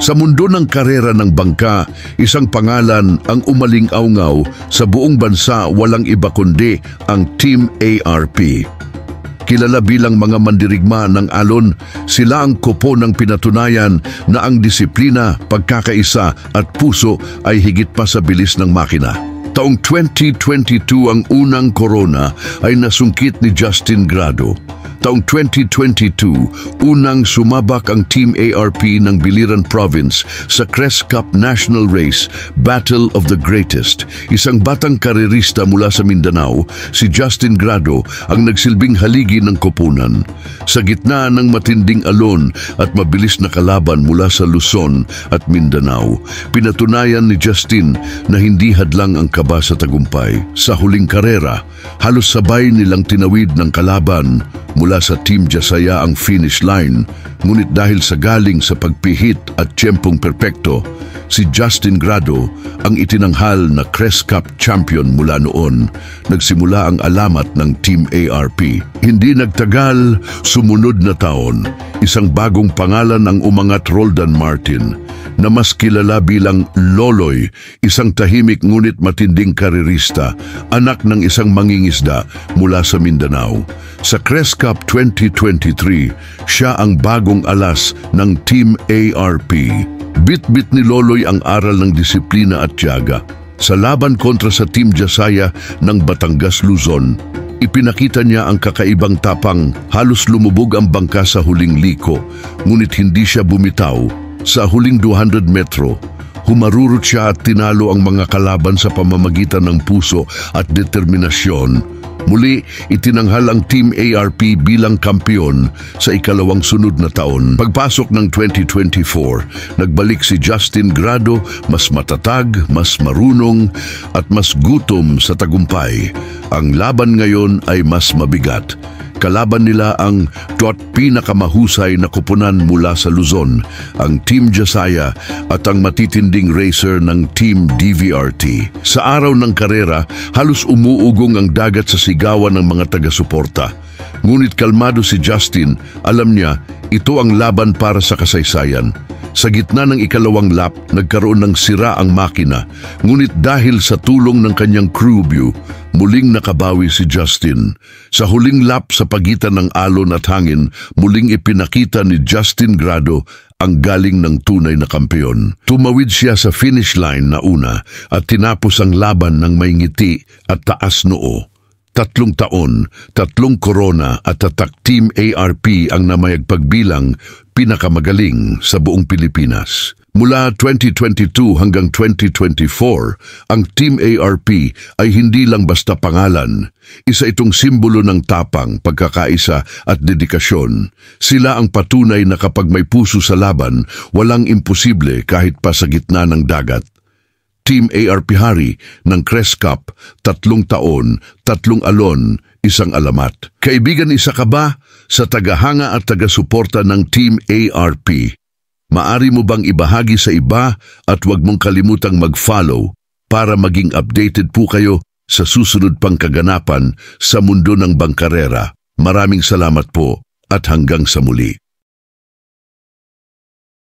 Sa mundo ng karera ng bangka, isang pangalan ang umaling-aungaw sa buong bansa, walang iba kundi ang Team ARP. Kilala bilang mga mandirigma ng alon, sila ang kopo ng pinatunayan na ang disiplina, pagkakaisa at puso ay higit pa sa bilis ng makina. Taong 2022 ang unang corona ay nasungkit ni Justin Grado. Taong 2022, unang sumabak ang Team ARP ng Biliran Province sa Crest Cup National Race, Battle of the Greatest. Isang batang karerista mula sa Mindanao, si Justin Grado ang nagsilbing haligi ng koponan. Sa gitna ng matinding alon at mabilis na kalaban mula sa Luzon at Mindanao, pinatunayan ni Justin na hindi hadlang ang kaba sa tagumpay. Sa huling karera, halos sabay nilang tinawid ng kalaban. Mula sa Team Jasaya ang finish line, ngunit dahil sa galing sa pagpihit at tiyempong perpekto, si Justin Grado ang itinanghal na Crest Cup champion mula noon. Nagsimula ang alamat ng Team ARP. Hindi nagtagal, sumunod na taon, isang bagong pangalan ang umangat, Roldan Martin, na mas kilala bilang Loloy, isang tahimik ngunit matinding karerista, anak ng isang mangingisda mula sa Mindanao. Sa Crest Cup 2023, siya ang bagong alas ng Team ARP. Bit-bit ni Loloy ang aral ng disiplina at tiyaga. Sa laban kontra sa Team Jasaya ng Batangas, Luzon, ipinakita niya ang kakaibang tapang. Halos lumubog ang bangka sa huling liko, ngunit hindi siya bumitaw. Sa huling 200 metro, humarurot siya at tinalo ang mga kalaban sa pamamagitan ng puso at determinasyon. Muli, itinanghal ang Team ARP bilang kampiyon sa ikalawang sunod na taon. Pagpasok ng 2024, nagbalik si Justin Grado, mas matatag, mas marunong, at mas gutom sa tagumpay. Ang laban ngayon ay mas mabigat. Kalaban nila ang pinakamahusay na koponan mula sa Luzon, ang Team Jasaya at ang matitinding racer ng Team DVRT. Sa araw ng karera, halos umuugong ang dagat sa sigawan ng mga taga-suporta. Ngunit kalmado si Justin, alam niya, ito ang laban para sa kasaysayan. Sa gitna ng ikalawang lap, nagkaroon ng sira ang makina, ngunit dahil sa tulong ng kanyang crew view, muling nakabawi si Justin. Sa huling lap sa pagitan ng alon at hangin, muling ipinakita ni Justin Grado ang galing ng tunay na kampeon. Tumawid siya sa finish line na una at tinapos ang laban ng may ngiti at taas noo. 3 taon, 3 corona at tatak Team ARP ang namayagpagbilang pinakamagaling sa buong Pilipinas. Mula 2022 hanggang 2024, ang Team ARP ay hindi lang basta pangalan. Isa itong simbolo ng tapang, pagkakaisa at dedikasyon. Sila ang patunay na kapag may puso sa laban, walang imposible kahit pa sa gitna ng dagat. Team ARP hari ng Crest Cup, 3 taon, 3 alon, isang alamat. Kaibigan, isa ka ba sa tagahanga at taga-suporta ng Team ARP? Maari mo bang ibahagi sa iba at huwag mong kalimutang mag-follow para maging updated po kayo sa susunod pang kaganapan sa mundo ng bangkarera. Maraming salamat po at hanggang sa muli.